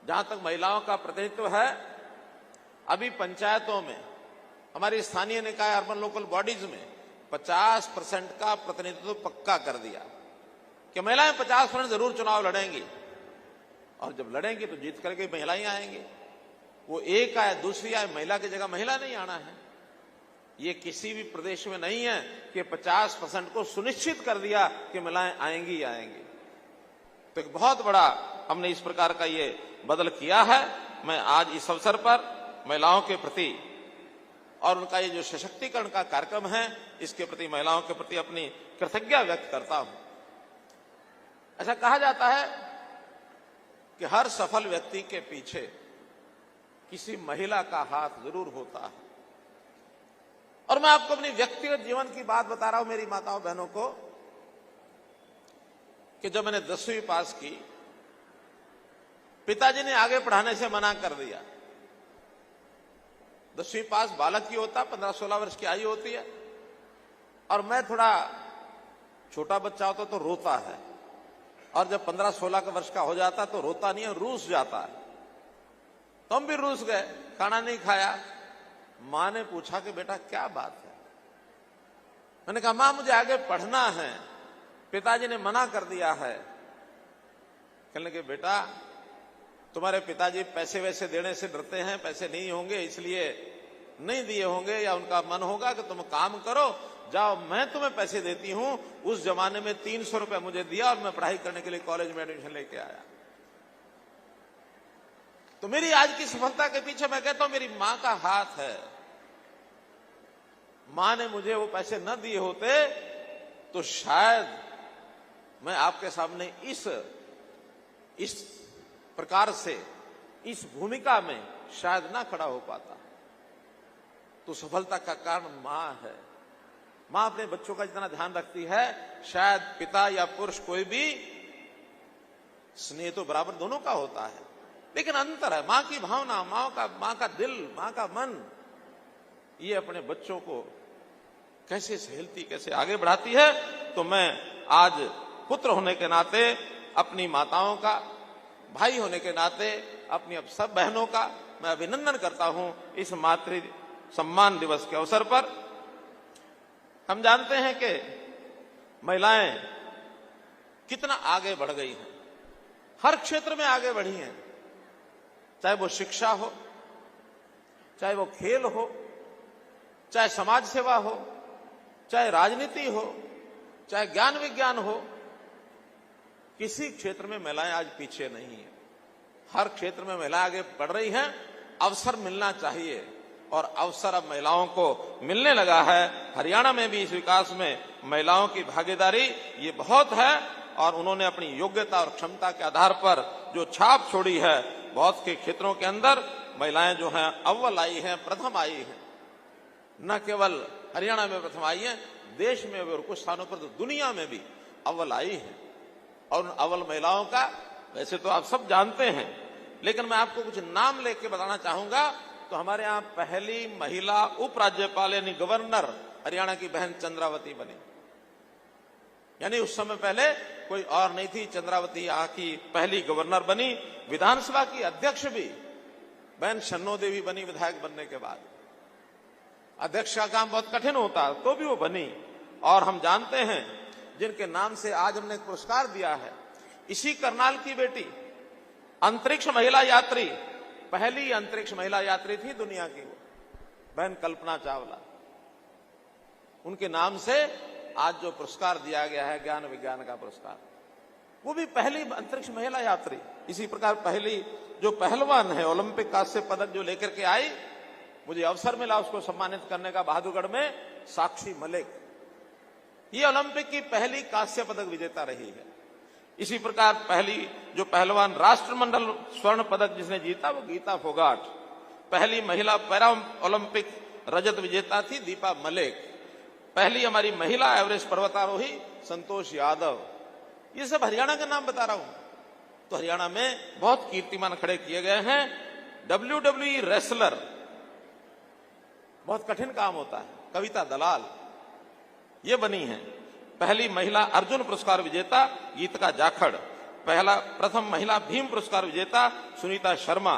जहां तक महिलाओं का प्रतिनिधित्व है, अभी पंचायतों में, हमारी स्थानीय निकाय अर्बन लोकल बॉडीज में 50% का प्रतिनिधित्व पक्का कर दिया कि महिलाएं 50% जरूर चुनाव लड़ेंगी, और जब लड़ेंगी तो जीत करके महिलाएं आएंगी। वो एक आए दूसरी आए, महिला की जगह महिला नहीं आना है। ये किसी भी प्रदेश में नहीं है कि 50% को सुनिश्चित कर दिया कि महिलाएं आएंगी आएंगी। तो एक बहुत बड़ा हमने इस प्रकार का ये बदल किया है। मैं आज इस अवसर पर महिलाओं के प्रति और उनका ये जो सशक्तिकरण का कार्यक्रम है, इसके प्रति, महिलाओं के प्रति अपनी कृतज्ञता व्यक्त करता हूं। ऐसा कहा जाता है कि हर सफल व्यक्ति के पीछे किसी महिला का हाथ जरूर होता है। और मैं आपको अपनी व्यक्तिगत जीवन की बात बता रहा हूं मेरी माताओं बहनों को, कि जब मैंने 10वीं पास की, पिताजी ने आगे पढ़ाने से मना कर दिया। 10वीं पास बालक की होता, 15-16 वर्ष की आयु होती है, और मैं थोड़ा छोटा बच्चा होता तो रोता है, और जब 15-16 वर्ष का हो जाता तो रोता नहीं है, रूस जाता है। तो हम भी रूस गए, खाना नहीं खाया। मां ने पूछा कि बेटा क्या बात है? मैंने कहा मां मुझे आगे पढ़ना है, पिताजी ने मना कर दिया है। कहने लगे बेटा तुम्हारे पिताजी पैसे वैसे देने से डरते हैं, पैसे नहीं होंगे इसलिए नहीं दिए होंगे, या उनका मन होगा कि तुम काम करो, जाओ मैं तुम्हें पैसे देती हूं। उस जमाने में 300 रुपए मुझे दिया और मैं पढ़ाई करने के लिए कॉलेज में एडमिशन लेके आया। तो मेरी आज की सफलता के पीछे मैं कहता हूं मेरी मां का हाथ है। मां ने मुझे वो पैसे न दिए होते तो शायद मैं आपके सामने इस प्रकार से, इस भूमिका में शायद ना खड़ा हो पाता। तो सफलता का कारण मां है। मां अपने बच्चों का जितना ध्यान रखती है, शायद पिता या पुरुष कोई भी, स्नेह तो बराबर दोनों का होता है, लेकिन अंतर है। मां की भावना, मां का दिल, मां का मन, ये अपने बच्चों को कैसे सहेलती, कैसे आगे बढ़ाती है। तो मैं आज पुत्र होने के नाते अपनी माताओं का, भाई होने के नाते अपनी अब सब बहनों का मैं अभिनंदन करता हूं इस मातृ सम्मान दिवस के अवसर पर। हम जानते हैं कि महिलाएं कितना आगे बढ़ गई हैं, हर क्षेत्र में आगे बढ़ी हैं, चाहे वो शिक्षा हो, चाहे वो खेल हो, चाहे समाज सेवा हो, चाहे राजनीति हो, चाहे ज्ञान विज्ञान हो। किसी क्षेत्र में महिलाएं आज पीछे नहीं है, हर क्षेत्र में महिलाएं आगे बढ़ रही हैं। अवसर मिलना चाहिए, और अवसर अब महिलाओं को मिलने लगा है। हरियाणा में भी इस विकास में महिलाओं की भागीदारी ये बहुत है, और उन्होंने अपनी योग्यता और क्षमता के आधार पर जो छाप छोड़ी है, बहुत के क्षेत्रों के अंदर महिलाएं जो हैं अव्वल आई हैं, प्रथम आई हैं। न केवल हरियाणा में प्रथम आई हैं, देश में भी, और कुछ स्थानों पर तो दुनिया में भी अव्वल आई हैं। और उन अव्वल महिलाओं का वैसे तो आप सब जानते हैं, लेकिन मैं आपको कुछ नाम लेके बताना चाहूंगा। तो हमारे यहां पहली महिला उपराज्यपाल यानी गवर्नर हरियाणा की बहन चंद्रावती बनी, यानी उस समय पहले कोई और नहीं थी। चंद्रावती यहां की पहली गवर्नर बनी। विधानसभा की अध्यक्ष भी बहन शन्नो देवी बनी विधायक बनने के बाद। अध्यक्ष का काम बहुत कठिन होता, तो भी वो बनी। और हम जानते हैं जिनके नाम से आज हमने एक पुरस्कार दिया है, इसी करनाल की बेटी, अंतरिक्ष महिला यात्री, पहली अंतरिक्ष महिला यात्री थी दुनिया की, वो बहन कल्पना चावला। उनके नाम से आज जो पुरस्कार दिया गया है, ज्ञान विज्ञान का पुरस्कार, वो भी पहली अंतरिक्ष महिला यात्री। इसी प्रकार पहली जो पहलवान है, ओलंपिक कांस्य पदक जो लेकर के आई, मुझे अवसर मिला उसको सम्मानित करने का बहादुरगढ़ में, साक्षी मलिक, ये ओलंपिक की पहली कांस्य पदक विजेता रही है। इसी प्रकार पहली जो पहलवान राष्ट्रमंडल स्वर्ण पदक जिसने जीता, वो गीता फोगाट। पहली महिला पैरा ओलंपिक रजत विजेता थी दीपा मलिक। पहली हमारी महिला एवरेस्ट पर्वतारोही संतोष यादव। ये सब हरियाणा का नाम बता रहा हूं। तो हरियाणा में बहुत कीर्तिमान खड़े किए गए हैं। WWE रेसलर, बहुत कठिन काम होता है, कविता दलाल ये बनी है। पहली महिला अर्जुन पुरस्कार विजेता गीतिका जाखड़। प्रथम महिला भीम पुरस्कार विजेता सुनीता शर्मा,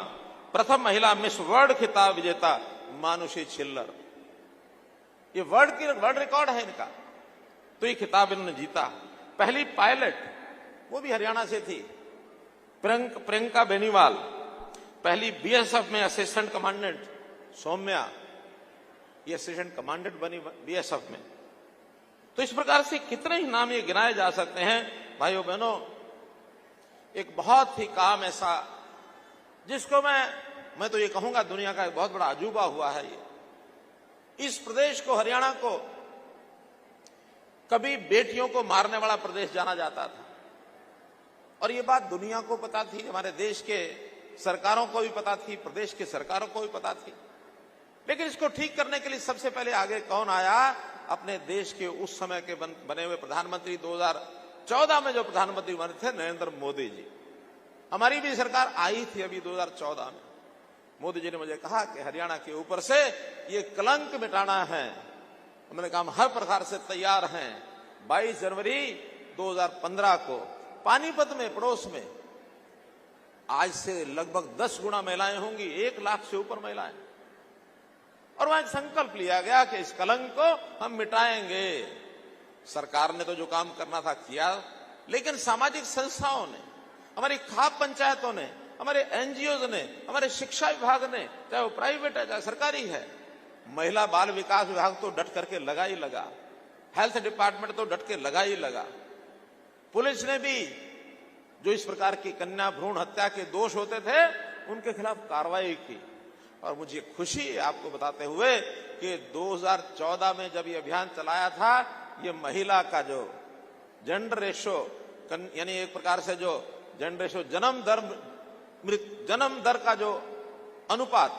प्रथम महिला मिस वर्ल्ड खिताब विजेता मानुषी छिल्लर। ये वर्ल्ड रिकॉर्ड है इनका, तो ये खिताब इन्होंने जीता। पहली पायलट वो भी हरियाणा से थी, प्रियंका बेनीवाल। पहली बीएसएफ में असिस्टेंट कमांडेंट सौम्या, ये असिस्टेंट कमांडेंट बनी बीएसएफ में। तो इस प्रकार से कितने ही नाम ये गिनाए जा सकते हैं। भाइयों बहनों, एक बहुत ही काम ऐसा जिसको मैं तो ये कहूंगा दुनिया का एक बहुत बड़ा अजूबा हुआ है। ये इस प्रदेश को, हरियाणा को, कभी बेटियों को मारने वाला प्रदेश जाना जाता था, और ये बात दुनिया को पता थी, हमारे देश के सरकारों को भी पता थी, प्रदेश के सरकारों को भी पता थी। लेकिन इसको ठीक करने के लिए सबसे पहले आगे कौन आया? अपने देश के उस समय के बने हुए प्रधानमंत्री, 2014 में जो प्रधानमंत्री बने थे, नरेंद्र मोदी जी। हमारी भी सरकार आई थी अभी 2014 में। मोदी जी ने मुझे कहा कि हरियाणा के ऊपर से ये कलंक मिटाना है। उन्होंने कहा हम हर प्रकार से तैयार हैं। 22 जनवरी 2015 को पानीपत में, पड़ोस में, आज से लगभग 10 गुना महिलाएं होंगी, 1 लाख से ऊपर महिलाएं, और वहां एक संकल्प लिया गया कि इस कलंक को हम मिटाएंगे। सरकार ने तो जो काम करना था किया, लेकिन सामाजिक संस्थाओं ने, हमारी खाप पंचायतों ने, हमारे एनजीओ ने, हमारे शिक्षा विभाग ने, चाहे वो प्राइवेट है चाहे सरकारी है, महिला बाल विकास विभाग तो डट करके लगा ही लगा, हेल्थ डिपार्टमेंट तो डट के लगा ही लगा, पुलिस ने भी जो इस प्रकार की कन्या भ्रूण हत्या के दोष होते थे उनके खिलाफ कार्रवाई की। और मुझे खुशी है आपको बताते हुए कि 2014 में जब ये अभियान चलाया था, ये महिला का जो जेंडर रेशो, यानी एक प्रकार से जो जेंडर रेशो, जन्म दर का जो अनुपात,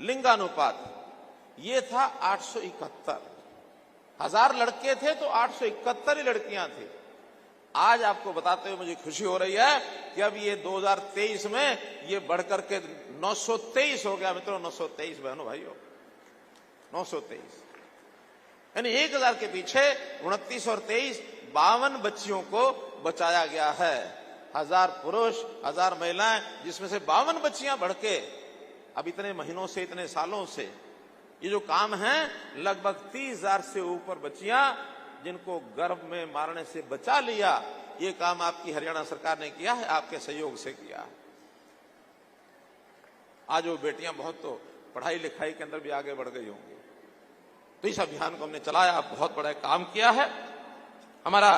लिंगानुपात, ये था 871। 1000 लड़के थे तो 871 ही लड़कियां थी। आज आपको बताते हुए मुझे खुशी हो रही है कि अब ये 2023 में ये बढ़कर के 923 हो गया। मित्रों, 923 बहनों भाइयों, 923, यानी 1000 के पीछे 29 और 23, 52 बच्चियों को बचाया गया है। 1000 पुरुष, 1000 महिलाएं, जिसमें से 52 बच्चियां बढ़ के अब इतने महीनों से, इतने सालों से ये जो काम है, लगभग 30,000 से ऊपर बच्चियां जिनको गर्भ में मारने से बचा लिया। ये काम आपकी हरियाणा सरकार ने किया है, आपके सहयोग से किया है। आज वो बेटियां बहुत तो पढ़ाई लिखाई के अंदर भी आगे बढ़ गई होंगी। तो इस अभियान को हमने चलाया, बहुत बड़ा काम किया है। हमारा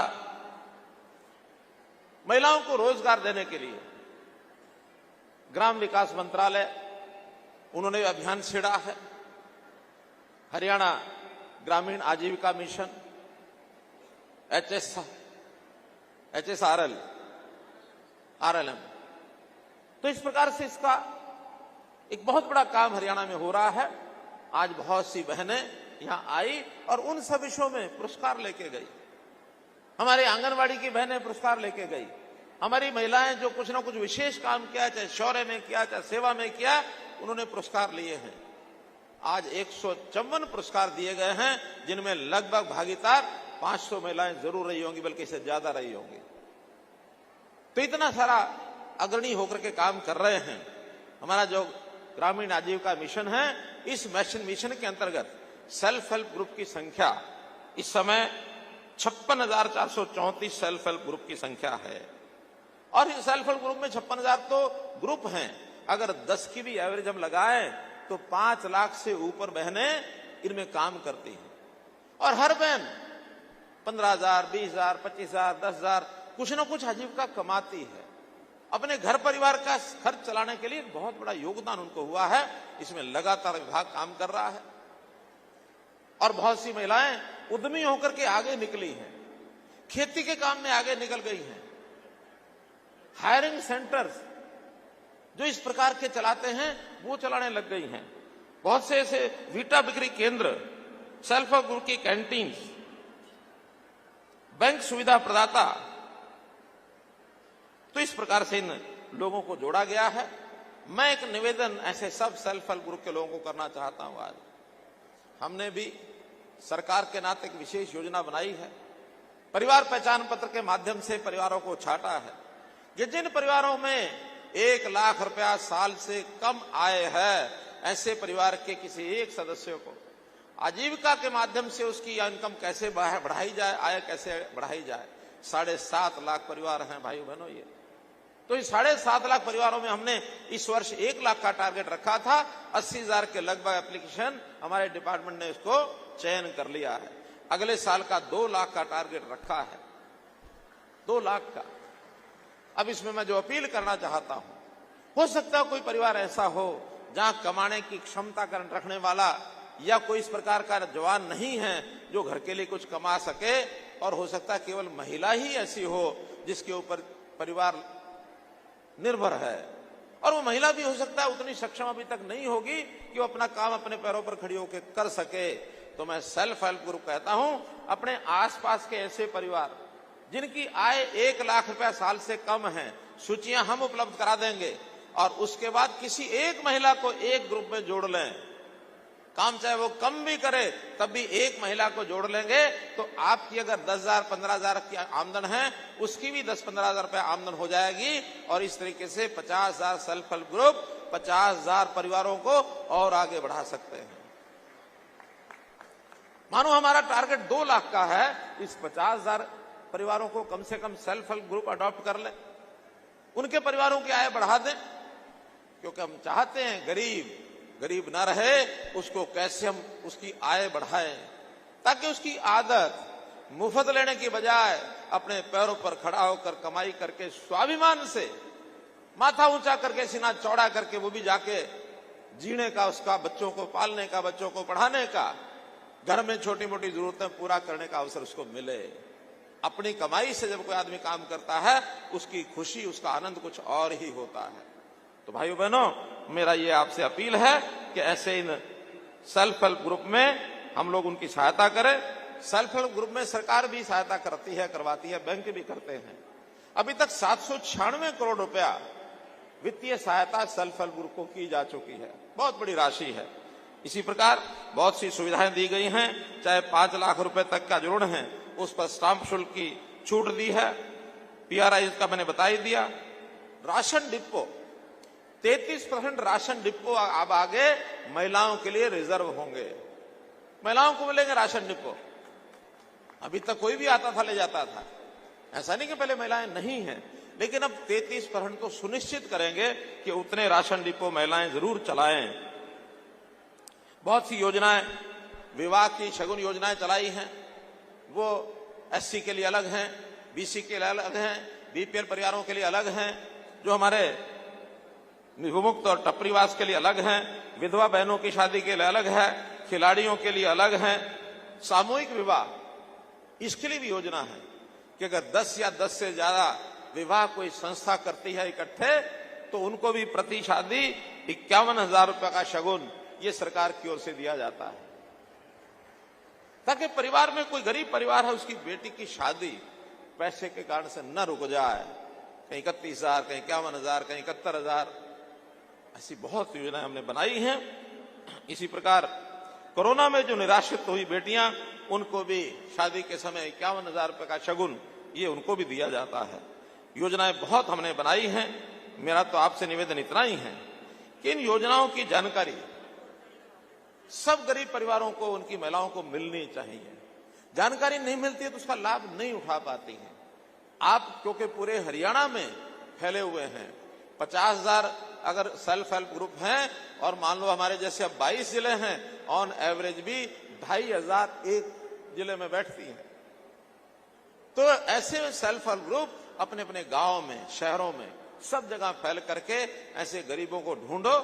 महिलाओं को रोजगार देने के लिए ग्राम विकास मंत्रालय, उन्होंने अभियान छेड़ा है। हरियाणा ग्रामीण आजीविका मिशन, HSRL, RLM, तो इस प्रकार से इसका एक बहुत बड़ा काम हरियाणा में हो रहा है। आज बहुत सी बहनें यहां आई और उन सब विषयों में पुरस्कार लेके गई। हमारे आंगनवाड़ी की बहनें पुरस्कार लेके गई। हमारी महिलाएं जो कुछ ना कुछ विशेष काम किया, चाहे शौर्य में किया, चाहे सेवा में किया, उन्होंने पुरस्कार लिए हैं। आज 154 पुरस्कार दिए गए हैं, जिनमें लगभग भागीदार 500 महिलाएं जरूर रही होंगी, बल्कि इससे ज्यादा रही होंगी। तो इतना सारा अग्रणी होकर के काम कर रहे हैं। हमारा जो ग्रामीण आजीविका मिशन है, इस मिशन के अंतर्गत सेल्फ हेल्प ग्रुप की संख्या इस समय 56,434 सेल्फ हेल्प ग्रुप की संख्या है। और इस सेल्फ हेल्प ग्रुप में 56,000 तो ग्रुप हैं। अगर 10 की भी एवरेज हम लगाएं तो 5 लाख से ऊपर बहनें इनमें काम करती हैं। और हर बहन 15,000, 20,000, 25,000, 10,000 कुछ ना कुछ आजीविका कमाती है। अपने घर परिवार का खर्च चलाने के लिए बहुत बड़ा योगदान उनको हुआ है। इसमें लगातार विभाग काम कर रहा है और बहुत सी महिलाएं उद्यमी होकर के आगे निकली हैं, खेती के काम में आगे निकल गई हैं। हायरिंग सेंटर्स जो इस प्रकार के चलाते हैं वो चलाने लग गई हैं। बहुत से ऐसे वीटा बिक्री केंद्र, सेल्फ हेल्प ग्रुप की कैंटीन, बैंक सुविधा प्रदाता, तो इस प्रकार से इन लोगों को जोड़ा गया है। मैं एक निवेदन ऐसे सब सेल्फ हेल्प ग्रुप के लोगों को करना चाहता हूं। आज हमने भी सरकार के नाते एक विशेष योजना बनाई है। परिवार पहचान पत्र के माध्यम से परिवारों को छांटा है कि जिन परिवारों में 1 लाख रुपया साल से कम आय है, ऐसे परिवार के किसी एक सदस्य को आजीविका के माध्यम से उसकी इनकम कैसे बढ़ाई जाए, आय कैसे बढ़ाई जाए। 7.5 लाख परिवार हैं भाइयों बहनों ये। तो इस 7.5 लाख परिवारों में हमने इस वर्ष 1 लाख का टारगेट रखा था। 80,000 के लगभग एप्लीकेशन हमारे डिपार्टमेंट ने इसको चयन कर लिया है। अगले साल का 2 लाख का टारगेट रखा है, 2 लाख का। अब इसमें मैं जो अपील करना चाहता हूं, हो सकता है कोई परिवार ऐसा हो जहां कमाने की क्षमता रखने वाला या कोई इस प्रकार का जवान नहीं है जो घर के लिए कुछ कमा सके, और हो सकता है केवल महिला ही ऐसी हो जिसके ऊपर परिवार निर्भर है, और वो महिला भी हो सकता है उतनी सक्षम अभी तक नहीं होगी कि वो अपना काम अपने पैरों पर खड़ी होकर कर सके। तो मैं सेल्फ हेल्प ग्रुप कहता हूं, अपने आसपास के ऐसे परिवार जिनकी आय 1 लाख रुपया साल से कम है, सूचियां हम उपलब्ध करा देंगे, और उसके बाद किसी एक महिला को एक ग्रुप में जोड़ लें। काम चाहे वो कम भी करे तब भी एक महिला को जोड़ लेंगे, तो आपकी अगर 10,000 15,000 की आमदन है, उसकी भी 10-15,000 रुपया आमदन हो जाएगी। और इस तरीके से 50,000 सेल्फ हेल्प ग्रुप 50,000 परिवारों को और आगे बढ़ा सकते हैं। मानो हमारा टारगेट 2 लाख का है, इस 50,000 परिवारों को कम से कम सेल्फ हेल्प ग्रुप अडॉप्ट कर लें, उनके परिवारों की आय बढ़ा दें, क्योंकि हम चाहते हैं गरीब ना रहे, उसको कैसे हम उसकी आय बढ़ाएं, ताकि उसकी आदत मुफ्त लेने की बजाय अपने पैरों पर खड़ा होकर कमाई करके स्वाभिमान से माथा ऊंचा करके सीना चौड़ा करके वो भी जाके जीने का, उसका बच्चों को पालने का, बच्चों को पढ़ाने का, घर में छोटी मोटी जरूरतें पूरा करने का अवसर उसको मिले। अपनी कमाई से जब कोई आदमी काम करता है, उसकी खुशी, उसका आनंद कुछ और ही होता है। तो भाइयों बहनों, मेरा ये आपसे अपील है कि ऐसे इन सेल्फ हेल्प ग्रुप में हम लोग उनकी सहायता करें। सेल्फ हेल्प ग्रुप में सरकार भी सहायता करती है, करवाती है, बैंक भी करते हैं। अभी तक 796 करोड़ रुपया वित्तीय सहायता सेल्फ हेल्प ग्रुप को की जा चुकी है, बहुत बड़ी राशि है। इसी प्रकार बहुत सी सुविधाएं दी गई हैं, चाहे 5 लाख रुपए तक का ऋण है उस पर स्टाम्प शुल्क की छूट दी है, PRI का मैंने बता ही दिया। राशन डिपो 33% राशन डिपो अब आगे महिलाओं के लिए रिजर्व होंगे, महिलाओं को मिलेंगे राशन डिपो। अभी तक कोई भी आता था ले जाता था, ऐसा नहीं कि पहले महिलाएं नहीं हैं, लेकिन अब 33% तो सुनिश्चित करेंगे कि उतने राशन डिपो महिलाएं जरूर चलाएं। बहुत सी योजनाएं, विवाह की शगुन योजनाएं चलाई हैं, वो SC के लिए अलग हैं, BC के लिए अलग हैं, BPL परिवारों के लिए अलग हैं, जो हमारे विमुक्त और टपरीवास के लिए अलग हैं, विधवा बहनों की शादी के लिए अलग है, खिलाड़ियों के लिए अलग है, सामूहिक विवाह इसके लिए भी योजना है कि अगर 10 या 10 से ज्यादा विवाह कोई संस्था करती है इकट्ठे, तो उनको भी प्रति शादी 51,000 रुपए का शगुन ये सरकार की ओर से दिया जाता है, ताकि परिवार में कोई गरीब परिवार है, उसकी बेटी की शादी पैसे के कारण से न रुक जाए। कहीं 31,000, कहीं 51,000, कहीं 71,000, ऐसी बहुत योजनाएं हमने बनाई हैं। इसी प्रकार कोरोना में जो निराश्रित हुई बेटियां, उनको भी शादी के समय 51,000 रुपए का शगुन ये उनको भी दिया जाता है। योजनाएं बहुत हमने बनाई हैं। मेरा तो आपसे निवेदन इतना ही है कि इन योजनाओं की जानकारी सब गरीब परिवारों को, उनकी महिलाओं को मिलनी चाहिए। जानकारी नहीं मिलती है तो उसका लाभ नहीं उठा पाती हैं। आप क्योंकि पूरे हरियाणा में फैले हुए हैं, 50,000 अगर सेल्फ हेल्प ग्रुप हैं, और मान लो हमारे जैसे अब 22 जिले हैं, ऑन एवरेज भी 2,500 एक जिले में बैठती हैं। तो ऐसे सेल्फ हेल्प ग्रुप अपने अपने गांव में, शहरों में, सब जगह फैल करके ऐसे गरीबों को ढूंढो।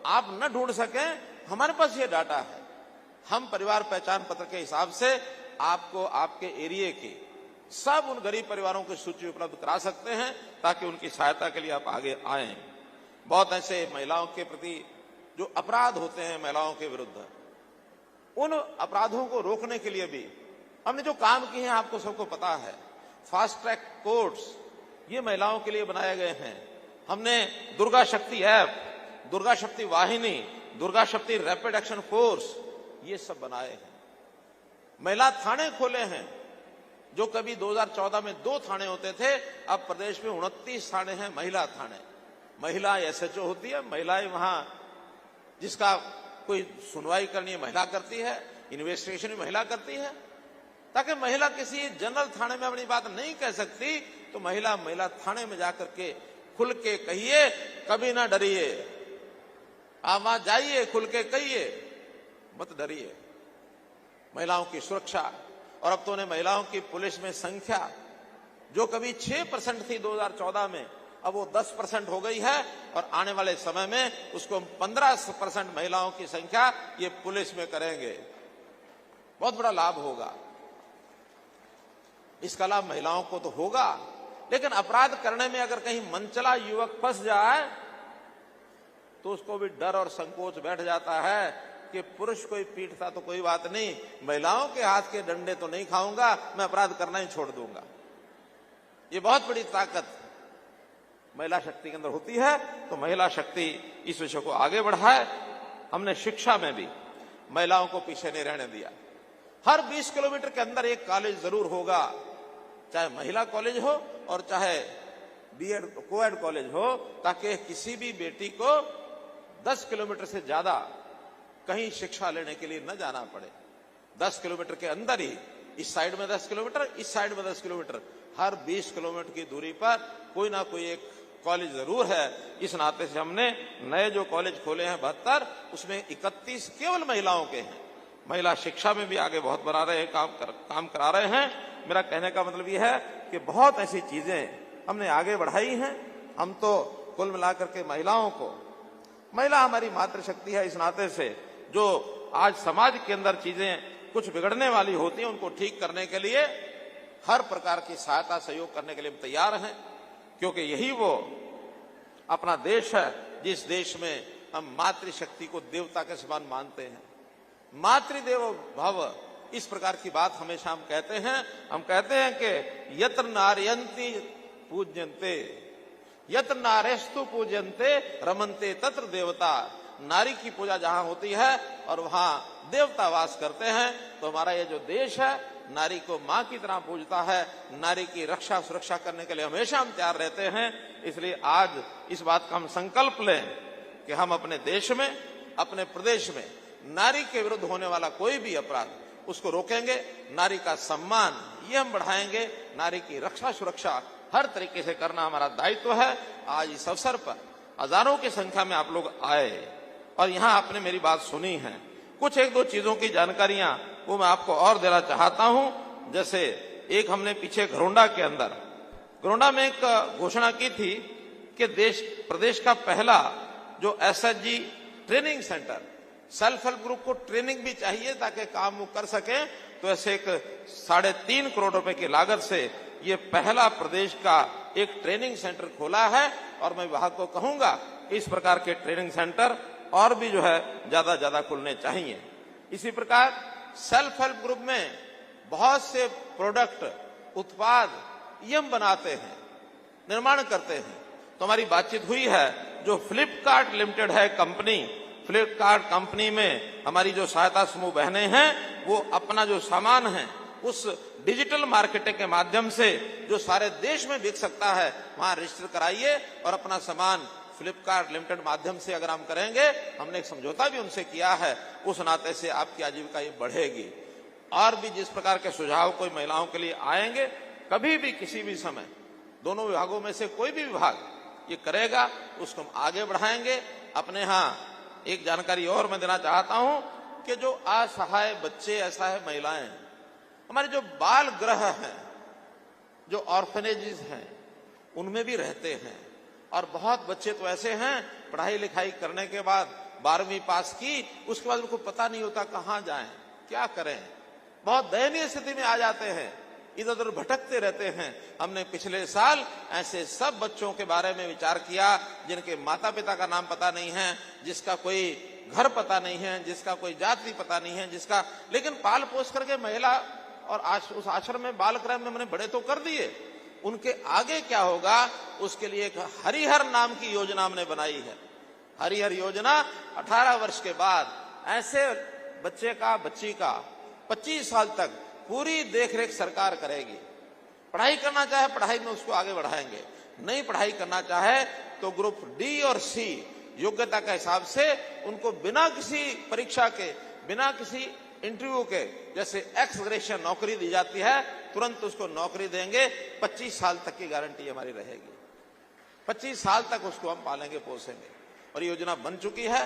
आप न ढूंढ सकें, हमारे पास ये डाटा है, हम परिवार पहचान पत्र के हिसाब से आपको आपके एरिया की सब उन गरीब परिवारों की सूची उपलब्ध करा सकते हैं, ताकि उनकी सहायता के लिए आप आगे आएं। बहुत ऐसे महिलाओं के प्रति जो अपराध होते हैं महिलाओं के विरुद्ध, उन अपराधों को रोकने के लिए भी हमने जो काम किए हैं आपको सबको पता है। फास्ट ट्रैक कोर्ट्स ये महिलाओं के लिए बनाए गए हैं। हमने दुर्गा शक्ति ऐप, दुर्गा शक्ति वाहिनी, दुर्गा शक्ति रैपिड एक्शन फोर्स ये सब बनाए हैं। महिला थाने खोले हैं जो कभी 2014 में 2 थाने होते थे, अब प्रदेश में 29 थाने हैं महिला थाने। महिला एसएचओ होती है, महिलाएं वहां, जिसका कोई सुनवाई करनी है महिला करती है, इन्वेस्टिगेशन भी महिला करती है, ताकि महिला किसी जनरल थाने में अपनी बात नहीं कह सकती तो महिला थाने में जाकर के खुल के कहिए, कभी ना डरिए, आप वहां जाइए, खुल के कहिए, मत डरिए। महिलाओं की सुरक्षा, और अब तो उन्हें महिलाओं की पुलिस में संख्या जो कभी 6% थी 2014 में, अब वो 10% हो गई है, और आने वाले समय में उसको 15% महिलाओं की संख्या ये पुलिस में करेंगे। बहुत बड़ा लाभ होगा। इसका लाभ महिलाओं को तो होगा, लेकिन अपराध करने में अगर कहीं मनचला युवक फंस जाए तो उसको भी डर और संकोच बैठ जाता है कि पुरुष कोई पीटता तो कोई बात नहीं, महिलाओं के हाथ के डंडे तो नहीं खाऊंगा, मैं अपराध करना ही छोड़ दूंगा। ये बहुत बड़ी ताकत महिला शक्ति के अंदर होती है। तो महिला शक्ति इस विषय को आगे बढ़ाए। हमने शिक्षा में भी महिलाओं को पीछे नहीं रहने दिया। हर 20 किलोमीटर के अंदर एक कॉलेज जरूर होगा, चाहे महिला कॉलेज हो और चाहे बीएड कोएड कॉलेज हो, ताकि किसी भी बेटी को 10 किलोमीटर से ज्यादा कहीं शिक्षा लेने के लिए न जाना पड़े। 10 किलोमीटर के अंदर ही, इस साइड में 10 किलोमीटर, इस साइड में 10 किलोमीटर, हर 20 किलोमीटर की दूरी पर कोई ना कोई एक कॉलेज जरूर है। इस नाते से हमने नए जो कॉलेज खोले हैं 72, उसमें 31 केवल महिलाओं के हैं। महिला शिक्षा में भी आगे बहुत बढ़ा रहे हैं, काम करा रहे हैं। मेरा कहने का मतलब यह है कि बहुत ऐसी चीजें हमने आगे बढ़ाई हैं। हम तो कुल मिलाकर के महिलाओं को, महिला हमारी मातृशक्ति है, इस नाते से जो आज समाज के अंदर चीजें कुछ बिगड़ने वाली होती हैं उनको ठीक करने के लिए हर प्रकार की सहायता सहयोग करने के लिए हम तैयार हैं, क्योंकि यही वो अपना देश है जिस देश में हम मातृशक्ति को देवता के समान मानते हैं। मातृदेवो भव, इस प्रकार की बात हमेशा हम कहते हैं। हम कहते हैं कि यत्र नारयन्ति पूज्यन्ते, यत्र नारेस्तु पूज्यन्ते रमन्ते तत्र देवता। नारी की पूजा जहां होती है और वहां देवता वास करते हैं। तो हमारा ये जो देश है नारी को मां की तरह पूजता है। नारी की रक्षा सुरक्षा करने के लिए हमेशा हम तैयार रहते हैं। इसलिए आज इस बात का हम संकल्प लें कि हम अपने देश में, अपने प्रदेश में नारी के विरुद्ध होने वाला कोई भी अपराध, उसको रोकेंगे। नारी का सम्मान ये हम बढ़ाएंगे। नारी की रक्षा सुरक्षा हर तरीके से करना हमारा दायित्व है। आज इस अवसर पर हजारों की संख्या में आप लोग आए और यहाँ आपने मेरी बात सुनी है। कुछ एक दो चीजों की जानकारियां वो मैं आपको और देना चाहता हूं। जैसे एक हमने पीछे घरोंडा में एक घोषणा की थी कि प्रदेश का पहला जो SHG training centre, self help group को ट्रेनिंग भी चाहिए ताकि काम वो कर सके, तो ऐसे एक 3.5 करोड़ रुपए की लागत से ये पहला प्रदेश का एक ट्रेनिंग सेंटर खोला है। और मैं विभाग को कहूंगा इस प्रकार के ट्रेनिंग सेंटर और भी जो है ज्यादा खुलने चाहिए। इसी प्रकार सेल्फ हेल्प ग्रुप में बहुत से प्रोडक्ट, उत्पाद ये हम बनाते हैं, निर्माण करते हैं। तो हमारी बातचीत हुई है, जो फ्लिपकार्ट लिमिटेड है कंपनी, फ्लिपकार्ट कंपनी में हमारी जो सहायता समूह बहनें हैं वो अपना जो सामान है उस डिजिटल मार्केटिंग के माध्यम से जो सारे देश में बिक सकता है वहां रजिस्टर कराइए और अपना सामान फ्लिपकार्ट लिमिटेड माध्यम से अगर हम करेंगे, हमने एक समझौता भी उनसे किया है, उस नाते से आपकी आजीविका ये बढ़ेगी। और भी जिस प्रकार के सुझाव कोई महिलाओं के लिए आएंगे, कभी भी किसी भी समय दोनों विभागों में से कोई भी विभाग ये करेगा, उसको हम आगे बढ़ाएंगे। अपने यहाँ एक जानकारी और मैं देना चाहता हूं कि जो असहाय बच्चे, असहाय महिलाएं, हमारे जो बाल गृह हैं, जो ऑर्फनेजेस हैं, उनमें भी रहते हैं। और बहुत बच्चे तो ऐसे हैं पढ़ाई लिखाई करने के बाद 12वीं पास की, उसके बाद उनको पता नहीं होता कहां जाएं, क्या करें, बहुत दयनीय स्थिति में आ जाते हैं, इधर उधर भटकते रहते हैं। हमने पिछले साल ऐसे सब बच्चों के बारे में विचार किया जिनके माता पिता का नाम पता नहीं है, जिसका कोई घर पता नहीं है, जिसका कोई जाति पता नहीं है, जिसका लेकिन पाल पोस करके महिला और उस आश्रम में बाल गृह में हमने बड़े तो कर दिए। उनके आगे क्या होगा उसके लिए एक हरिहर नाम की योजना हमने बनाई है। हरिहर योजना 18 वर्ष के बाद ऐसे बच्चे का, बच्ची का 25 साल तक पूरी देखरेख सरकार करेगी। पढ़ाई करना चाहे पढ़ाई में उसको आगे बढ़ाएंगे, नहीं पढ़ाई करना चाहे तो ग्रुप डी और सी योग्यता के हिसाब से उनको बिना किसी परीक्षा के, बिना किसी इंटरव्यू के, जैसे एक्स ग्रेशिया नौकरी दी जाती है, तुरंत उसको नौकरी देंगे। 25 साल तक की गारंटी हमारी रहेगी, 25 साल तक उसको हम पालेंगे पोसेंगे। और योजना बन चुकी है।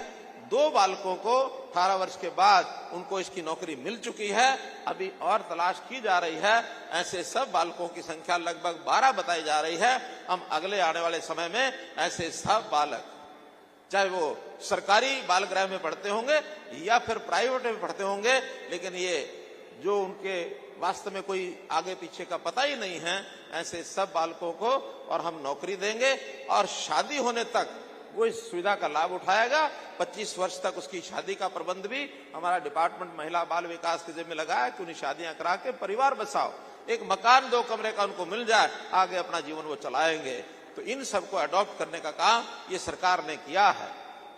2 बालकों को 18 वर्ष के बाद उनको इसकी नौकरी मिल चुकी है, अभी और तलाश की जा रही है। ऐसे सब बालकों की संख्या लगभग 12 बताई जा रही है। हम अगले आने वाले समय में ऐसे सब बालक, चाहे वो सरकारी बाल गृह में पढ़ते होंगे या फिर प्राइवेट में पढ़ते होंगे, लेकिन ये जो उनके वास्तव में कोई आगे पीछे का पता ही नहीं है, ऐसे सब बालकों को और हम नौकरी देंगे। और शादी होने तक वो इस सुविधा का लाभ उठाएगा। 25 वर्ष तक उसकी शादी का प्रबंध भी हमारा डिपार्टमेंट महिला बाल विकास के जिम्मे लगा है कि उन्हें शादियां करा के परिवार बसाओ, एक मकान 2 कमरे का उनको मिल जाए, आगे अपना जीवन वो चलाएंगे। तो इन सबको अडॉप्ट करने का काम ये सरकार ने किया है।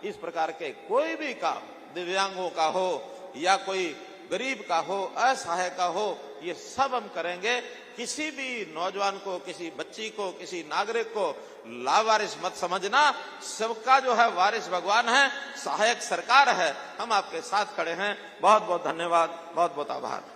इस प्रकार के कोई भी काम दिव्यांगों का हो या कोई गरीब का हो, असहाय का हो, ये सब हम करेंगे। किसी भी नौजवान को, किसी बच्ची को, किसी नागरिक को लावारिस मत समझना। सबका जो है वारिस भगवान है, सहायक सरकार है। हम आपके साथ खड़े हैं। बहुत बहुत धन्यवाद, बहुत बहुत आभार।